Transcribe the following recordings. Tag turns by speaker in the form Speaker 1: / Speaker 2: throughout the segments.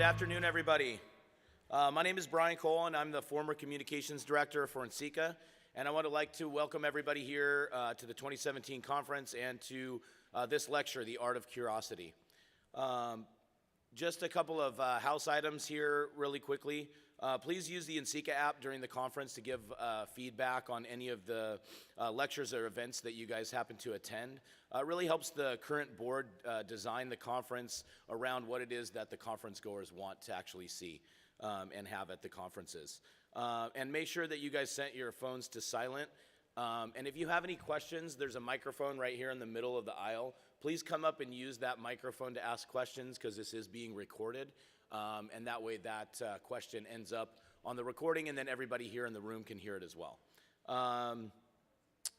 Speaker 1: afternoon, everybody. My name is Brian Cole, and I'm the former communications director for NCECA, and I would like to welcome everybody here to the 2017 conference and to this lecture, The Art of Curiosity. Just a couple of house items here really quickly. Please use the NCECA app during the conference to give feedback on any of the lectures or events that you guys happen to attend. It really helps the current board design the conference around what it is that the conference goers want to actually see and have at the conferences. And make sure that you guys set your phones to silent. And if you have any questions, there's a microphone right here in the middle of the aisle. Please come up and use that microphone to ask questions because this is being recorded. And that way that question ends up on the recording and then everybody here in the room can hear it as well.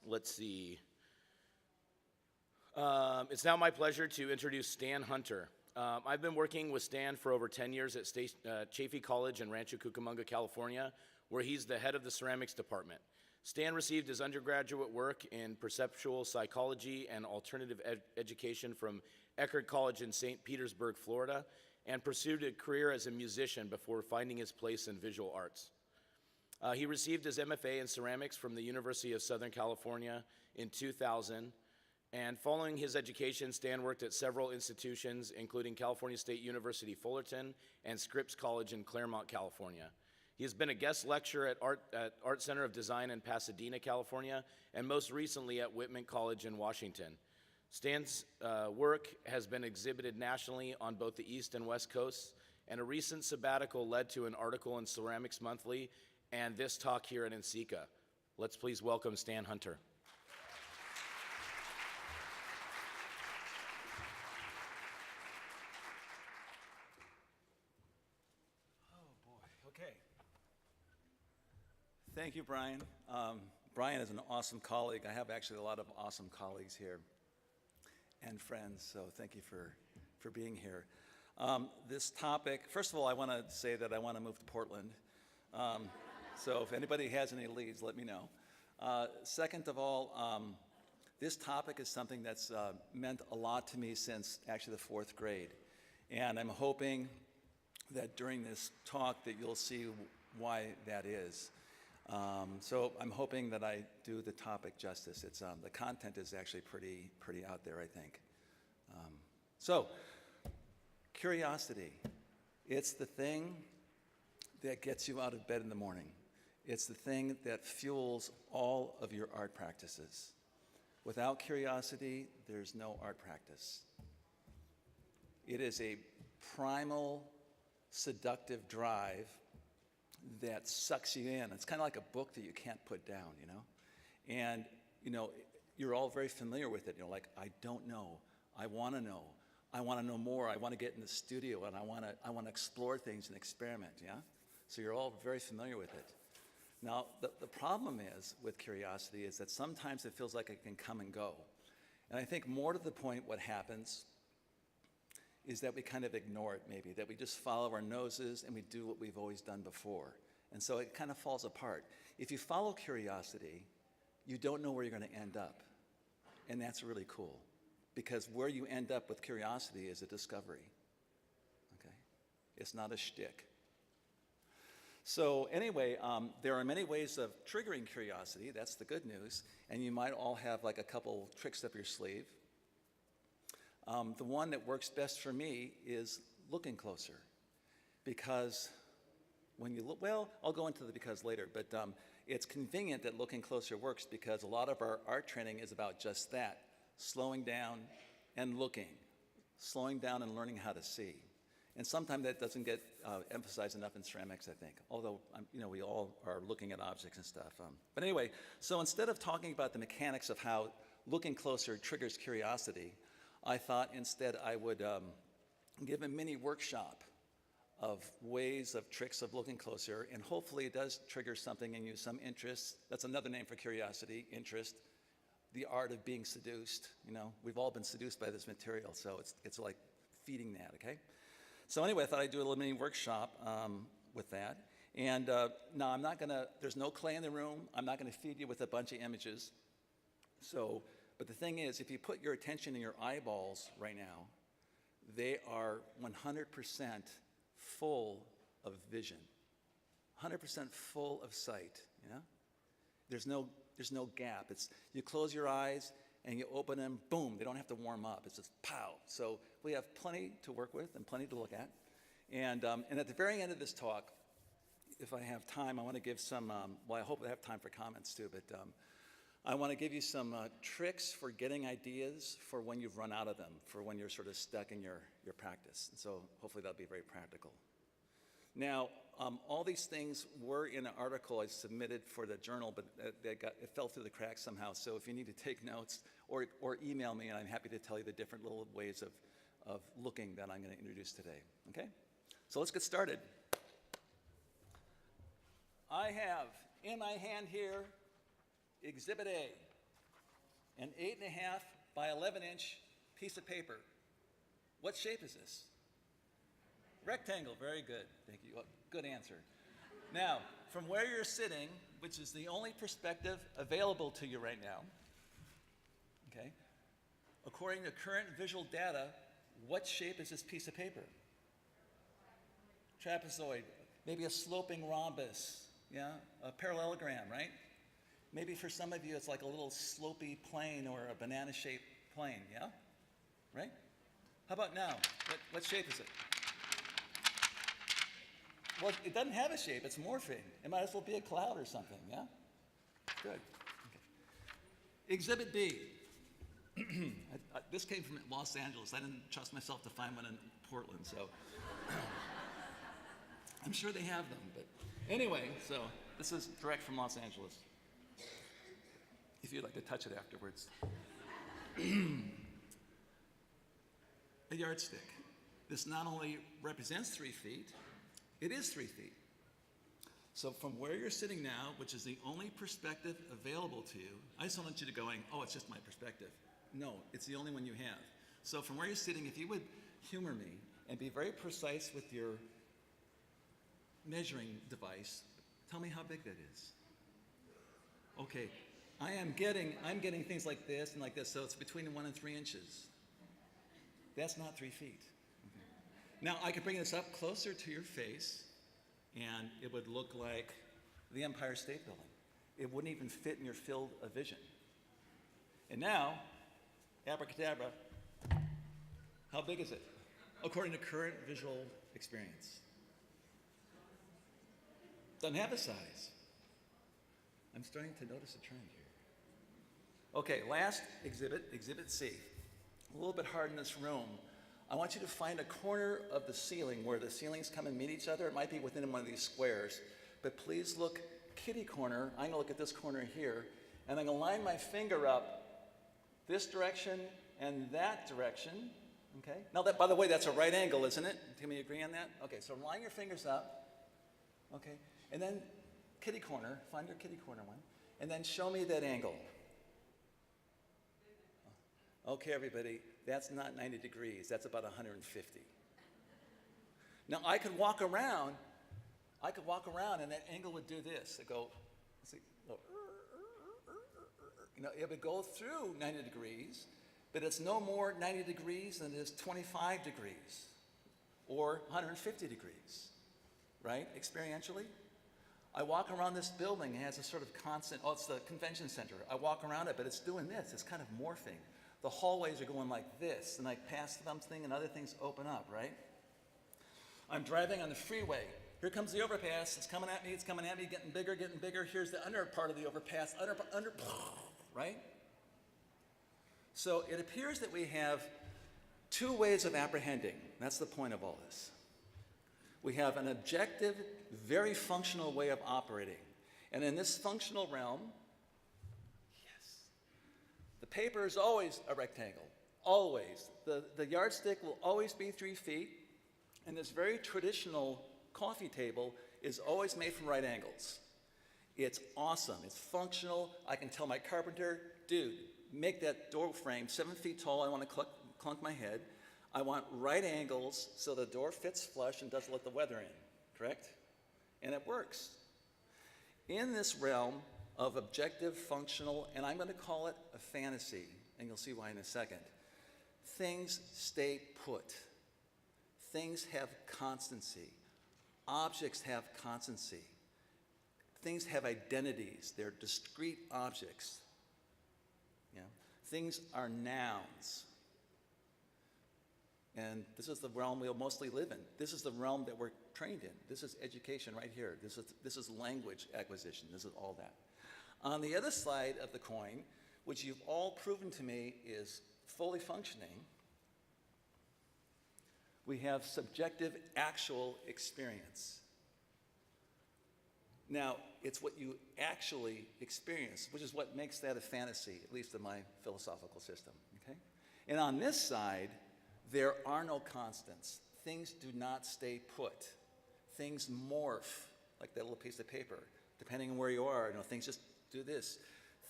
Speaker 1: Let's see. It's now my pleasure to introduce Stan Hunter. I've been working with Stan for over 10 years at Chaffey College in Rancho Cucamonga, California, where he's the head of the ceramics department. Stan received his undergraduate work in perceptual psychology and alternative education from Eckerd College in St. Petersburg, Florida, and pursued a career as a musician before finding his place in visual arts. He received his MFA in ceramics from the University of Southern California in 2000, and following his education, Stan worked at several institutions, including California State University Fullerton and Scripps College in Claremont, California. He has been a guest lecturer at Art Center of Design in Pasadena, California, and most recently at Whitman College in Washington. Stan's work has been exhibited nationally on both the East and West Coasts, and a recent sabbatical led to an article in Ceramics Monthly and this talk here at NCECA. Let's please welcome Stan Hunter.
Speaker 2: Thank you, Brian. Brian is an awesome colleague. I have actually a lot of awesome colleagues here and friends, so thank you for being here. This topic, first of all, I want to say that I want to move to Portland. So if anybody has any leads, let me know. Second of all, this topic is something that's meant a lot to me since actually the 4th grade. And I'm hoping that during this talk that you'll see why that is. So I'm hoping that I do the topic justice. It's the content is actually pretty out there, I think. So curiosity, it's the thing that gets you out of bed in the morning. It's the thing that fuels all of your art practices. Without curiosity, there's no art practice. It is a primal, seductive drive that sucks you in. It's kind of like a book that you can't put down, you know? And, you know, you're all very familiar with it. You know, like, I don't know. I want to know. I want to know more. I want to get in the studio, and I want to explore things and experiment, yeah? So you're all very familiar with it. Now, the problem is, with curiosity, is that sometimes it feels like it can come and go. And I think more to the point what happens is that we kind of ignore it maybe, that we just follow our noses and we do what we've always done before. And so it kind of falls apart. If you follow curiosity, you don't know where you're going to end up. And that's really cool, because where you end up with curiosity is a discovery, okay? It's not a shtick. So anyway, there are many ways of triggering curiosity. That's the good news. And you might all have like a couple tricks up your sleeve. The one that works best for me is looking closer, because when you look, well, I'll go into the because later, but it's convenient that looking closer works because a lot of our art training is about just that, slowing down and looking, slowing down and learning how to see. And sometimes that doesn't get emphasized enough in ceramics, I think, although you know, we all are looking at objects and stuff. But anyway, so instead of talking about the mechanics of how looking closer triggers curiosity, I thought instead I would give a mini workshop of ways of tricks of looking closer, and hopefully it does trigger something in you, some interest. That's another name for curiosity, interest, the art of being seduced. You know, we've all been seduced by this material, so it's like feeding that, okay? So anyway, I thought I'd do a little mini workshop with that. And now I'm not gonna, there's no clay in the room. I'm not gonna feed you with a bunch of images. So, but the thing is, if you put your attention in your eyeballs right now, they are 100% full of vision, 100% full of sight, you know? There's no gap. You close your eyes and you open them, boom, they don't have to warm up. It's just pow. So we have plenty to work with and plenty to look at. And at the very end of this talk, if I have time, I want to give some, well, I hope I have time for comments too, but I want to give you some tricks for getting ideas for when you've run out of them, for when you're sort of stuck in your practice. And so hopefully that'll be very practical. Now, all these things were in an article I submitted for the journal, but it fell through the cracks somehow. So if you need to take notes or email me, and I'm happy to tell you the different little ways of looking that I'm going to introduce today. Okay? So let's get started. I have in my hand here Exhibit A, an 8.5 by 11-inch piece of paper. What shape is this? Rectangle, very good. Thank you. Good answer. Now, from where you're sitting, which is the only perspective available to you right now, okay, according to current visual data, what shape is this piece of paper? Trapezoid, maybe a sloping rhombus, yeah, a parallelogram, right? Maybe for some of you it's like a little slopey plane or a banana-shaped plane, yeah? Right? How about now? What shape is it? Well, it doesn't have a shape, it's morphing. It might as well be a cloud or something, yeah? Good. Okay. Exhibit B. This came from Los Angeles. I didn't trust myself to find one in Portland, so I'm sure they have them, but anyway, so this is direct from Los Angeles. If you'd like to touch it afterwards. A yardstick. This not only represents 3 feet, it is 3 feet. So from where you're sitting now, which is the only perspective available to you, I just don't want you to going, oh, it's just my perspective. No, it's the only one you have. So from where you're sitting, if you would humor me and be very precise with your measuring device, tell me how big that is. Okay, I'm getting things like this and like this, so it's between 1 and 3 inches. That's not 3 feet. Now, I could bring this up closer to your face, and it would look like the Empire State Building. It wouldn't even fit in your field of vision. And now, abracadabra, how big is it, according to current visual experience? Doesn't have a size. I'm starting to notice a trend here. Okay, last exhibit, Exhibit C. A little bit hard in this room. I want you to find a corner of the ceiling where the ceilings come and meet each other. It might be within one of these squares, but please look kitty corner. I'm gonna look at this corner here, and I'm gonna line my finger up this direction and that direction, okay? Now that, by the way, that's a right angle, isn't it? Can we agree on that? Okay, so line your fingers up, okay? And then kitty corner, find your kitty corner one, and then show me that angle. Okay, everybody, that's not 90 degrees, that's about 150. Now I could walk around and that angle would do this. It'd go, let's see, you know, it would go through 90 degrees, but it's no more 90 degrees than it is 25 degrees or 150 degrees, right, experientially? I walk around this building, it has a sort of constant, oh, it's the convention center. I walk around it, but it's doing this, it's kind of morphing. The hallways are going like this, and I pass something and other things open up, right? I'm driving on the freeway. Here comes the overpass, it's coming at me, getting bigger. Here's the under part of the overpass, right? So it appears that we have 2 ways of apprehending. That's the point of all this. We have an objective, very functional way of operating. And in this functional realm, the paper is always a rectangle, always. The yardstick will always be 3 feet, and this very traditional coffee table is always made from right angles. It's awesome, it's functional. I can tell my carpenter, dude, make that door frame 7 feet tall, I want to clunk my head. I want right angles so the door fits flush and doesn't let the weather in, correct? And it works. In this realm of objective, functional, and I'm going to call it a fantasy, and you'll see why in a second, things stay put. things have constancy. Objects have constancy. Things have identities. They're discrete objects. Yeah? Things are nouns. And this is the realm we'll mostly live in. This is the realm that we're trained in. This is education right here. This is language acquisition. This is all that. On the other side of the coin, which you've all proven to me is fully functioning, we have subjective actual experience. Now, it's what you actually experience, which is what makes that a fantasy, at least in my philosophical system, okay? And on this side, there are no constants. Things do not stay put. Things morph, like that little piece of paper. Depending on where you are, things just do this.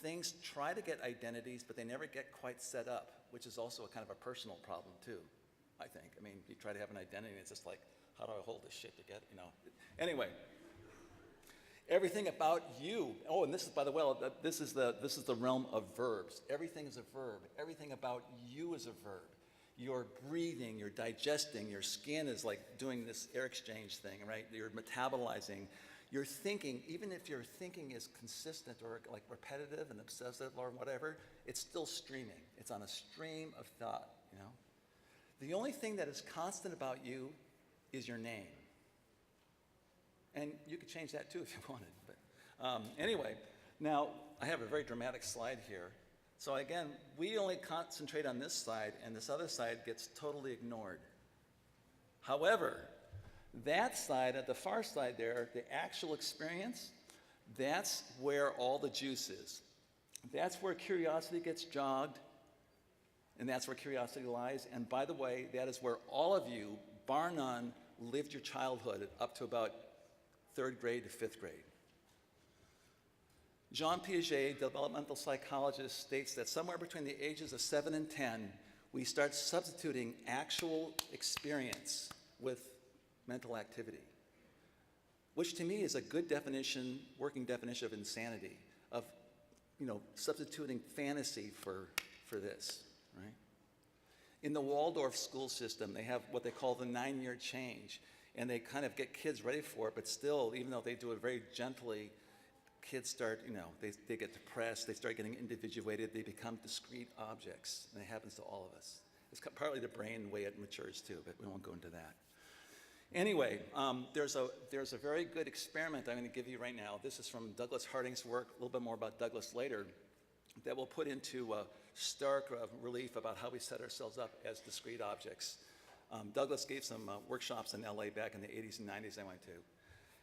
Speaker 2: Things try to get identities, but they never get quite set up, which is also a kind of a personal problem too, I think. I mean, you try to have an identity, and it's just like, how do I hold this shit together, Anyway, everything about you, and this is, by the way, this is the realm of verbs. Everything is a verb. Everything about you is a verb. You're breathing, you're digesting, your skin is like doing this air exchange thing, right? You're metabolizing. You're thinking, even if your thinking is consistent or like repetitive and obsessive or whatever, it's still streaming. It's on a stream of thought, The only thing that is constant about you is your name. And you could change that too if you wanted. But anyway, now I have a very dramatic slide here. So again, we only concentrate on this side, and this other side gets totally ignored. However, that side, at the far side there, the actual experience, that's where all the juice is. That's where curiosity gets jogged, and that's where curiosity lies. And by the way, that is where all of you, bar none, lived your childhood up to about 3rd grade to 5th grade. Jean Piaget, developmental psychologist, states that somewhere between the ages of 7 and 10, we start substituting actual experience with mental activity, which to me is a good definition, working definition of insanity, of substituting fantasy for this, right? In the Waldorf school system, they have what they call the 9-year change, and they kind of get kids ready for it, but still, even though they do it very gently, kids start, they get depressed, they start getting individuated, they become discrete objects, and it happens to all of us. It's partly the brain, the way it matures too, but we won't go into that. Anyway, there's a very good experiment I'm going to give you right now. This is from Douglas Harding's work, a little bit more about Douglas later, that will put into stark relief about how we set ourselves up as discrete objects. Douglas gave some workshops in LA back in the 80s and 90s I went to.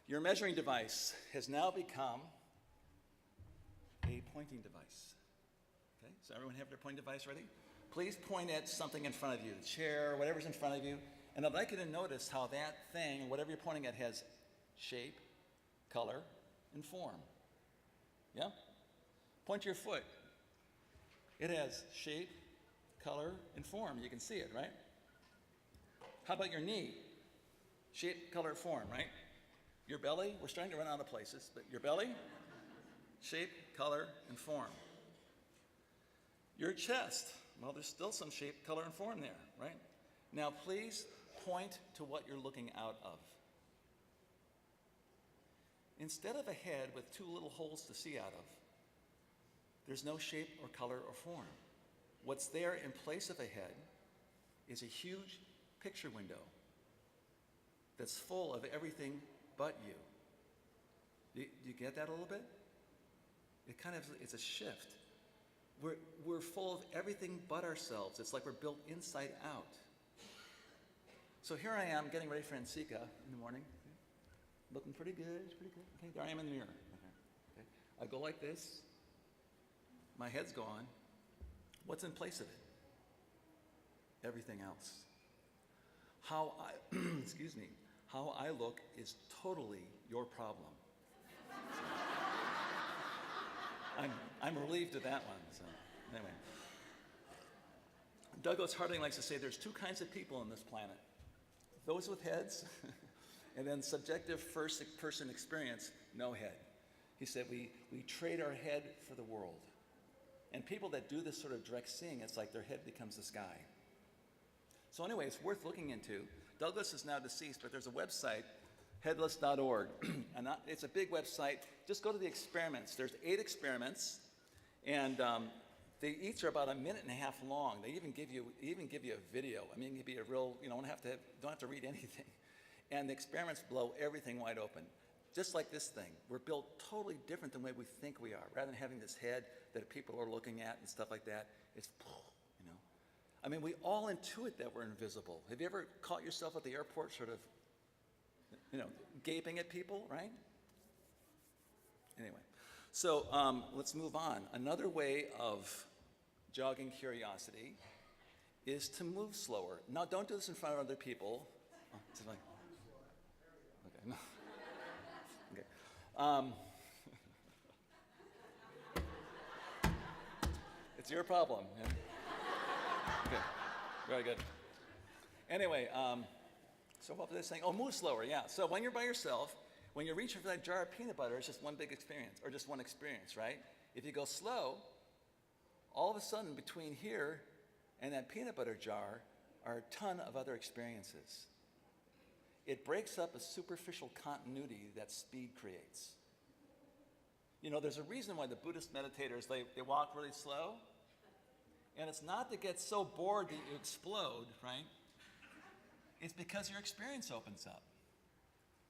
Speaker 2: Your measuring device has now become a pointing device. Okay, so everyone have their pointing device ready? Please point at something in front of you, the chair, whatever's in front of you, and I'd like you to notice how that thing, whatever you're pointing at, has shape, color, and form. Yeah? Point to your foot. It has shape, color, and form. You can see it, right? How about your knee? Shape, color, form, right? Your belly, we're starting to run out of places, but your belly, shape, color, and form. Your chest, well, there's still some shape, color, and form there, right? Now, please point to what you're looking out of. Instead of a head with 2 little holes to see out of, there's no shape or color or form. What's there in place of a head is a huge picture window that's full of everything but you. Do you get that a little bit? It's a shift. We're full of everything but ourselves. It's like we're built inside out. So here I am getting ready for NCECA in the morning. Looking pretty good, Okay, there I am in the mirror. Okay. I go like this. My head's gone. What's in place of it? Everything else. How I look is totally your problem. So, I'm relieved of that one. So anyway, Douglas Harding likes to say there's 2 kinds of people on this planet: those with heads, and then subjective first-person experience, no head. He said we trade our head for the world. And people that do this sort of direct seeing, it's like their head becomes the sky. So anyway, it's worth looking into. Douglas is now deceased, but there's a website, headless.org, and it's a big website. Just go to the experiments. There's 8 experiments, and they each are about a minute and a half long. They even give you a video. I mean, give you a real, you don't have to read anything. And the experiments blow everything wide open. Just like this thing, we're built totally different than the way we think we are. Rather than having this head that people are looking at and stuff like that, it's, you know. I mean, we all intuit that we're invisible. Have you ever caught yourself at the airport sort of, you know, gaping at people, right? Anyway, so let's move on. Another way of jogging curiosity is to move slower. Now, don't do this in front of other people. Oh, it's like, okay, no. Okay. It's your problem. Yeah? Okay, very good. Anyway, so what was I saying? Oh, move slower, yeah. So when you're by yourself, when you're reaching for that jar of peanut butter, it's just one big experience, or just one experience, right? If you go slow, all of a sudden between here and that peanut butter jar are a ton of other experiences. It breaks up a superficial continuity that speed creates. You know, there's a reason why the Buddhist meditators, they walk really slow, and it's not to get so bored that you explode, right? It's because your experience opens up.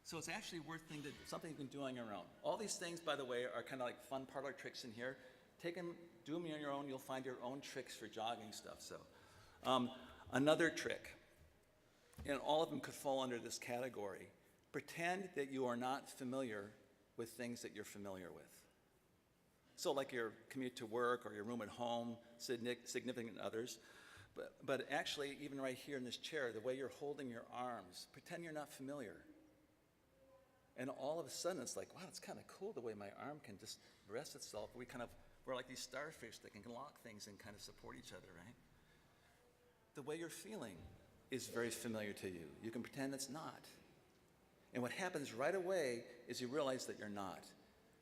Speaker 2: So it's actually worth something you can do on your own. All these things, by the way, are kind of like fun parlor tricks in here. Take them, do them on your own. You'll find your own tricks for jogging stuff. So another trick, and all of them could fall under this category. Pretend that you are not familiar with things that you're familiar with. So like your commute to work or your room at home, significant others. But actually, even right here in this chair, the way you're holding your arms, pretend you're not familiar. And all of a sudden, it's like, wow, it's kind of cool the way my arm can just rest itself. We're like these starfish that can lock things and kind of support each other, right? The way you're feeling is very familiar to you. You can pretend it's not. And what happens right away is you realize that you're not.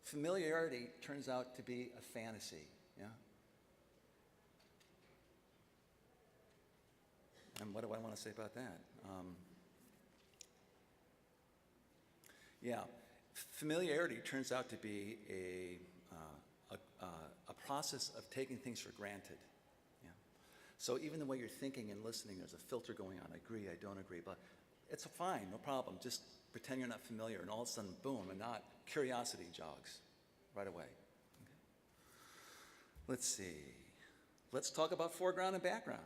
Speaker 2: Familiarity turns out to be a fantasy, yeah? And what do I want to say about that? Familiarity turns out to be a process of taking things for granted. Yeah? So even the way you're thinking and listening, there's a filter going on. I agree, I don't agree, but it's fine, no problem. Just pretend you're not familiar, and all of a sudden, boom, and not curiosity jogs right away. Okay. Let's see. Let's talk about foreground and background.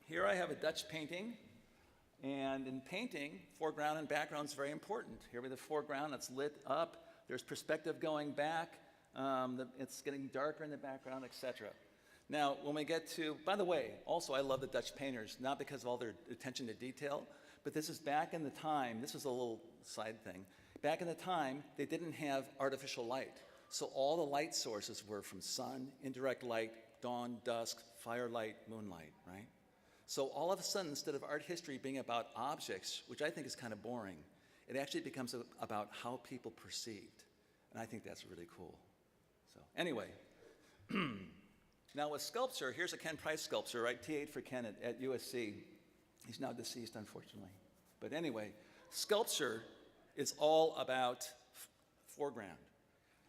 Speaker 2: Here I have a Dutch painting, and in painting, foreground and background is very important. Here we have the foreground, it's lit up, there's perspective going back, it's getting darker in the background, etc. Now, when we get to, by the way, also I love the Dutch painters, not because of all their attention to detail, but this is back in the time, this is a little side thing, back in the time, they didn't have artificial light. So all the light sources were from sun, indirect light, dawn, dusk, firelight, moonlight, right? So all of a sudden, instead of art history being about objects, which I think is kind of boring, it actually becomes about how people perceived. And I think that's really cool. So anyway, now with sculpture, here's a Ken Price sculpture, right? T8 for Ken at USC. He's now deceased, unfortunately. But anyway, sculpture is all about foreground.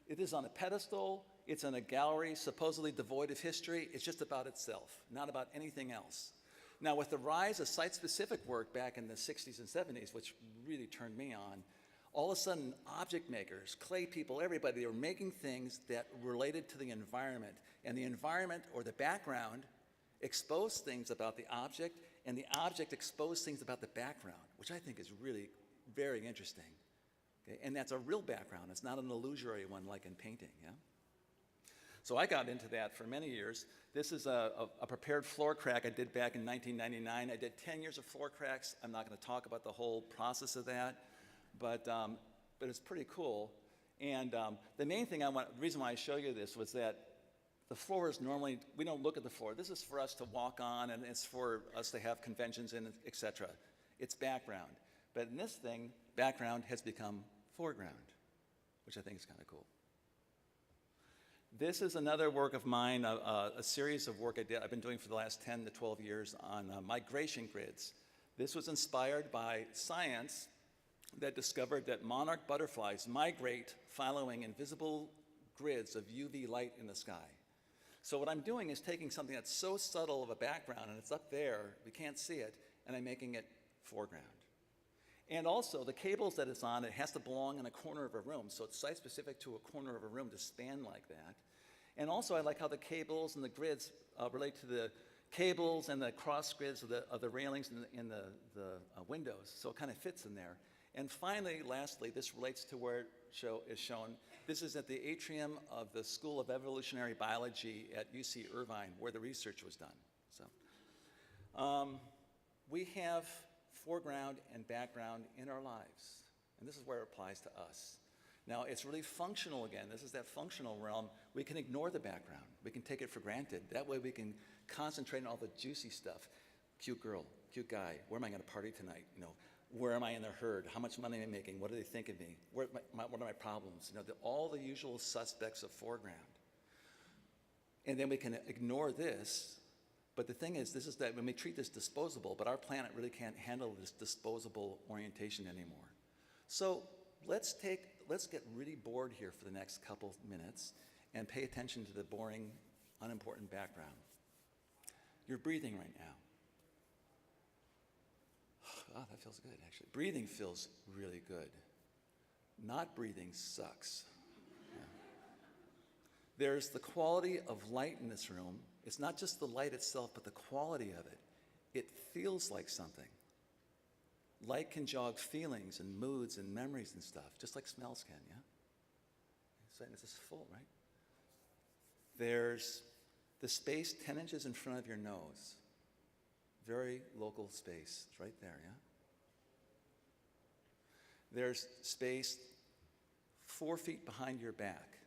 Speaker 2: It is on a pedestal. It's in a gallery supposedly devoid of history. It's just about itself, not about anything else. Now, with the rise of site-specific work back in the 60s and 70s, which really turned me on, all of a sudden, object makers, clay people, everybody, they were making things that related to the environment. And the environment or the background exposed things about the object, and the object exposed things about the background, which I think is really very interesting. Okay? And that's a real background. It's not an illusory one like in painting, yeah? So I got into that for many years. This is a prepared floor crack I did back in 1999. I did 10 years of floor cracks. I'm not going to talk about the whole process of that, but it's pretty cool. And the main thing the reason why I show you this was that the floor is normally, we don't look at the floor. This is for us to walk on, and it's for us to have conventions in, etc. It's background. But in this thing, background has become foreground, which I think is kind of cool. This is another work of mine, a series of work I've been doing for the last 10 to 12 years on migration grids. This was inspired by science that discovered that monarch butterflies migrate following invisible grids of UV light in the sky. So what I'm doing is taking something that's so subtle of a background, and it's up there, we can't see it, and I'm making it foreground. And also, the cables that it's on, it has to belong in a corner of a room, so it's site-specific to a corner of a room to span like that. And also, I like how the cables and the grids relate to the cables and the cross grids of the railings and the windows, so it kind of fits in there. And finally, lastly, this relates to where it is shown. This is at the atrium of the School of Evolutionary Biology at UC Irvine, where the research was done. So, we have foreground and background in our lives, and this is where it applies to us. Now, it's really functional again. This is that functional realm. We can ignore the background. We can take it for granted. That way we can concentrate on all the juicy stuff. Cute girl, cute guy, where am I going to party tonight? You know, where am I in the herd? How much money am I making? What do they think of me? What are my problems? You know, all the usual suspects of foreground. And then we can ignore this. But the thing is, this is that when we treat this disposable, but our planet really can't handle this disposable orientation anymore. So let's get really bored here for the next couple minutes and pay attention to the boring, unimportant background. You're breathing right now. Oh, that feels good, actually. Breathing feels really good. Not breathing sucks. Yeah. There's the quality of light in this room. It's not just the light itself, but the quality of it. It feels like something. Light can jog feelings and moods and memories and stuff, just like smells can, yeah? So this is full, right? There's the space 10 inches in front of your nose. Very local space. It's right there, yeah? There's space 4 feet behind your back.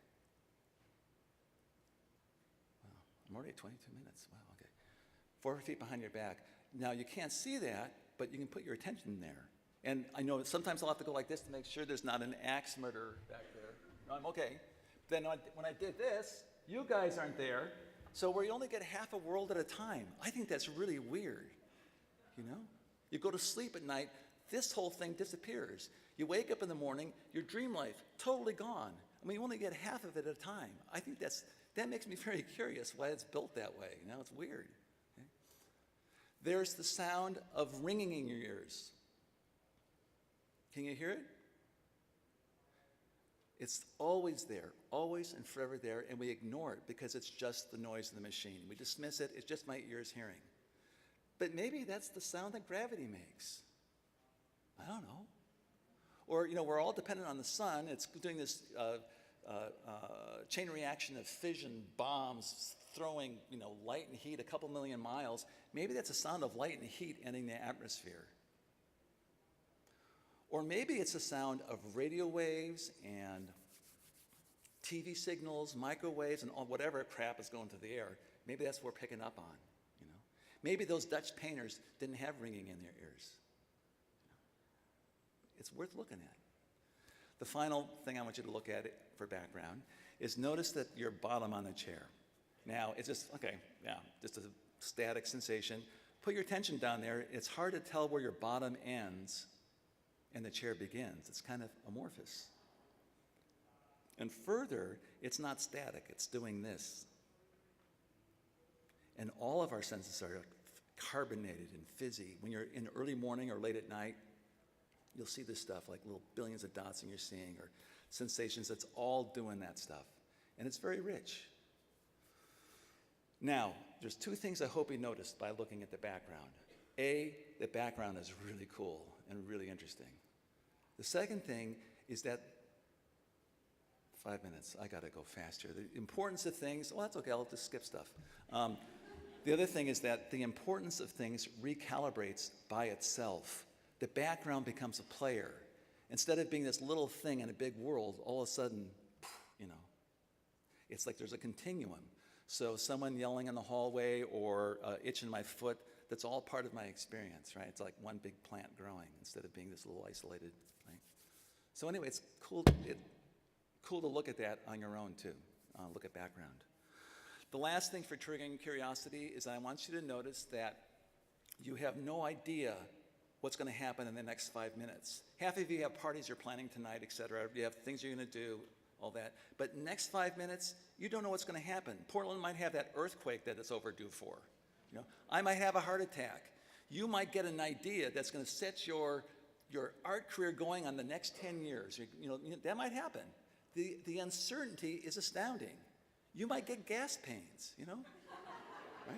Speaker 2: Wow, I'm already at 22 minutes. Wow, okay. 4 feet behind your back. Now, you can't see that, but you can put your attention there. And I know sometimes I'll have to go like this to make sure there's not an axe murderer back there. No, I'm okay. Then when I did this, you guys aren't there, so we only get half a world at a time. I think that's really weird, you know? You go to sleep at night, this whole thing disappears. You wake up in the morning, your dream life, totally gone. I mean, you only get half of it at a time. I think that makes me very curious why it's built that way. You know, it's weird. Okay? There's the sound of ringing in your ears. Can you hear it? It's always there, always and forever there, and we ignore it because it's just the noise of the machine. We dismiss it, it's just my ears hearing. But maybe that's the sound that gravity makes. I don't know. Or, you know, we're all dependent on the sun. It's doing this chain reaction of fission bombs throwing, you know, light and heat a couple million miles. Maybe that's a sound of light and heat entering the atmosphere. Or maybe it's a sound of radio waves and TV signals, microwaves, and all whatever crap is going through the air. Maybe that's what we're picking up on, you know. Maybe those Dutch painters didn't have ringing in their ears. It's worth looking at. The final thing I want you to look at it for background is notice that your bottom on the chair. Now, it's just, okay, yeah, just a static sensation. Put your attention down there. It's hard to tell where your bottom ends and the chair begins. It's kind of amorphous. And further, it's not static. It's doing this. And all of our senses are carbonated and fizzy. When you're in early morning or late at night, you'll see this stuff, like little billions of dots and you're seeing, or sensations. That's all doing that stuff. And it's very rich. Now, there's two things I hope you noticed by looking at the background. A, the background is really cool and really interesting. The second thing is that, 5 minutes, I gotta go faster. The importance of things, well, that's okay, I'll just skip stuff. The other thing is that the importance of things recalibrates by itself. The background becomes a player. Instead of being this little thing in a big world, all of a sudden, you know, it's like there's a continuum. So someone yelling in the hallway or itch in my foot, that's all part of my experience, right? It's like one big plant growing instead of being this little isolated thing. So anyway, it's cool to look at that on your own too. look at background. The last thing for triggering curiosity is I want you to notice that you have no idea what's going to happen in the next 5 minutes. Half of you have parties you're planning tonight, et cetera. You have things you're going to do, all that. But next 5 minutes, you don't know what's going to happen. Portland might have that earthquake that it's overdue for. You know, I might have a heart attack. You might get an idea that's going to set your art career going on the next 10 years. You know, that might happen. The uncertainty is astounding. You might get gas pains, you know, right?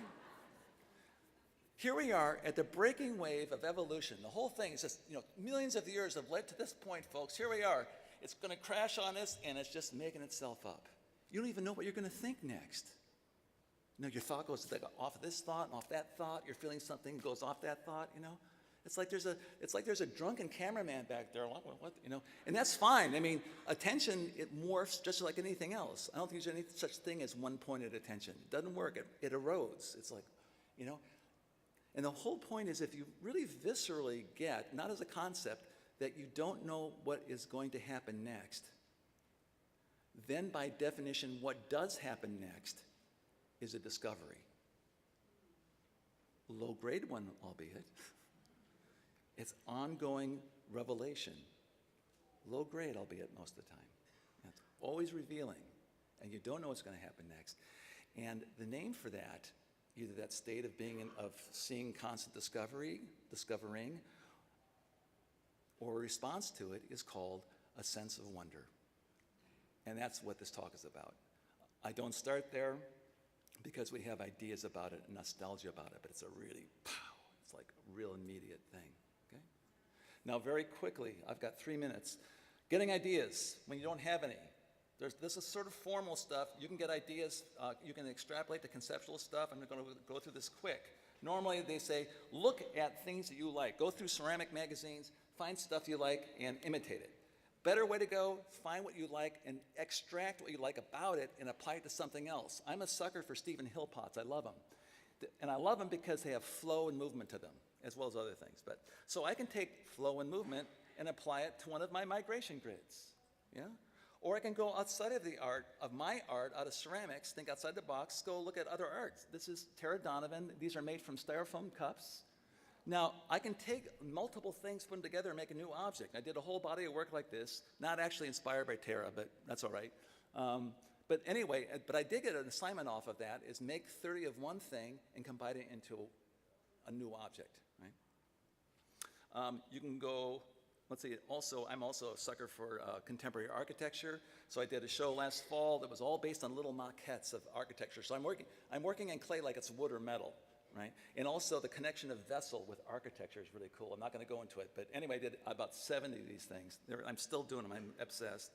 Speaker 2: Here we are at the breaking wave of evolution. The whole thing is just, you know, millions of years have led to this point, folks. Here we are. It's going to crash on us, and it's just making itself up. You don't even know what you're going to think next. You know, your thought goes off of this thought and off that thought. You're feeling something goes off that thought, you know. It's like there's a drunken cameraman back there. What, you know, and that's fine. I mean, attention, it morphs just like anything else. I don't think there's any such thing as one-pointed attention. It doesn't work. It erodes. It's like, you know. And the whole point is if you really viscerally get, not as a concept, that you don't know what is going to happen next, then by definition, what does happen next is a discovery. Low-grade one, albeit. It's ongoing revelation. Low grade, albeit most of the time. It's always revealing, and you don't know what's going to happen next. And the name for that, either that state of being of seeing constant discovering, or a response to it is called a sense of wonder. And that's what this talk is about. I don't start there because we have ideas about it and nostalgia about it, but it's a really, it's like a real immediate thing. Now, very quickly, I've got 3 minutes. Getting ideas when you don't have any. This is sort of formal stuff. You can get ideas. You can extrapolate the conceptual stuff. I'm going to go through this quick. Normally, they say, look at things that you like. Go through ceramic magazines, find stuff you like, and imitate it. Better way to go, find what you like and extract what you like about it and apply it to something else. I'm a sucker for Stephen Hill pots. I love them. And I love them because they have flow and movement to them, as well as other things. But so I can take flow and movement and apply it to one of my migration grids, yeah? Or I can go outside of the art, of my art, out of ceramics, think outside the box, go look at other arts. This is Tara Donovan. These are made from styrofoam cups. Now, I can take multiple things, put them together, and make a new object. I did a whole body of work like this, not actually inspired by Tara, but that's all right. But anyway, but I did get an assignment off of that, is make 30 of one thing and combine it into a new object, right? You can go, let's see, I'm also a sucker for contemporary architecture. So I did a show last fall that was all based on little maquettes of architecture. So I'm working in clay like it's wood or metal, right? And also the connection of vessel with architecture is really cool. I'm not going to go into it, but anyway, I did about 70 of these things. I'm still doing them. I'm obsessed.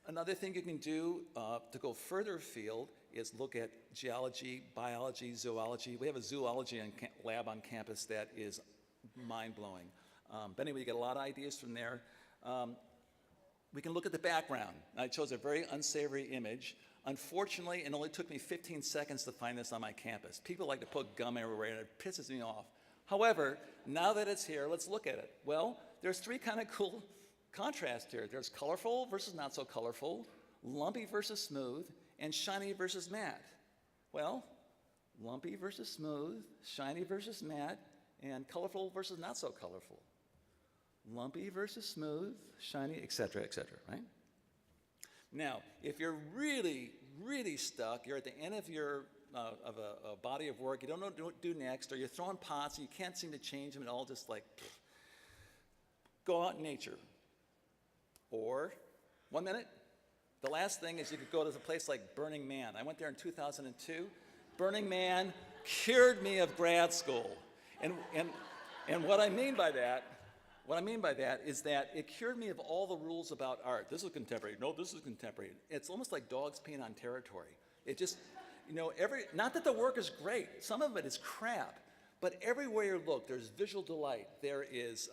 Speaker 2: Another thing you can do to go further afield is look at geology, biology, zoology. We have a zoology lab on campus that is mind-blowing. But anyway, you get a lot of ideas from there. We can look at the background. I chose a very unsavory image. Unfortunately, it only took me 15 seconds to find this on my campus. People like to put gum everywhere, and it pisses me off. However, now that it's here, let's look at it. Well, there's three kind of cool contrasts here. There's colorful versus not so colorful, lumpy versus smooth, and shiny versus matte. Well, lumpy versus smooth, shiny versus matte, and colorful versus not so colorful. Lumpy versus smooth, shiny, et cetera, right? Now, if you're really, really stuck, you're at the end of your of a body of work, you don't know what to do next, or you're throwing pots and you can't seem to change them at all, just like, go out in nature. Or, 1 minute, the last thing is you could go to a place like Burning Man. I went there in 2002. Burning Man cured me of grad school. And what I mean by that is that it cured me of all the rules about art. This is contemporary. No, this is contemporary. It's almost like dogs peeing on territory. It just, not that the work is great. Some of it is crap. But everywhere you look, there's visual delight. There is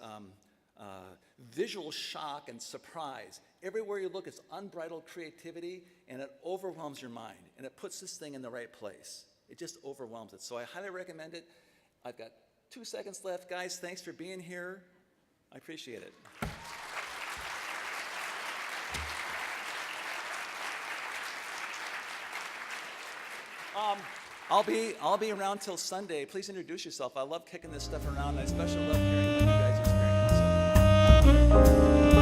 Speaker 2: visual shock and surprise. Everywhere you look, it's unbridled creativity, and it overwhelms your mind. And it puts this thing in the right place. It just overwhelms it. So I highly recommend it. I've got 2 seconds left. Guys, thanks for being here. I appreciate it. I'll be around till Sunday. Please introduce yourself. I love kicking this stuff around. I especially love hearing what you guys experience.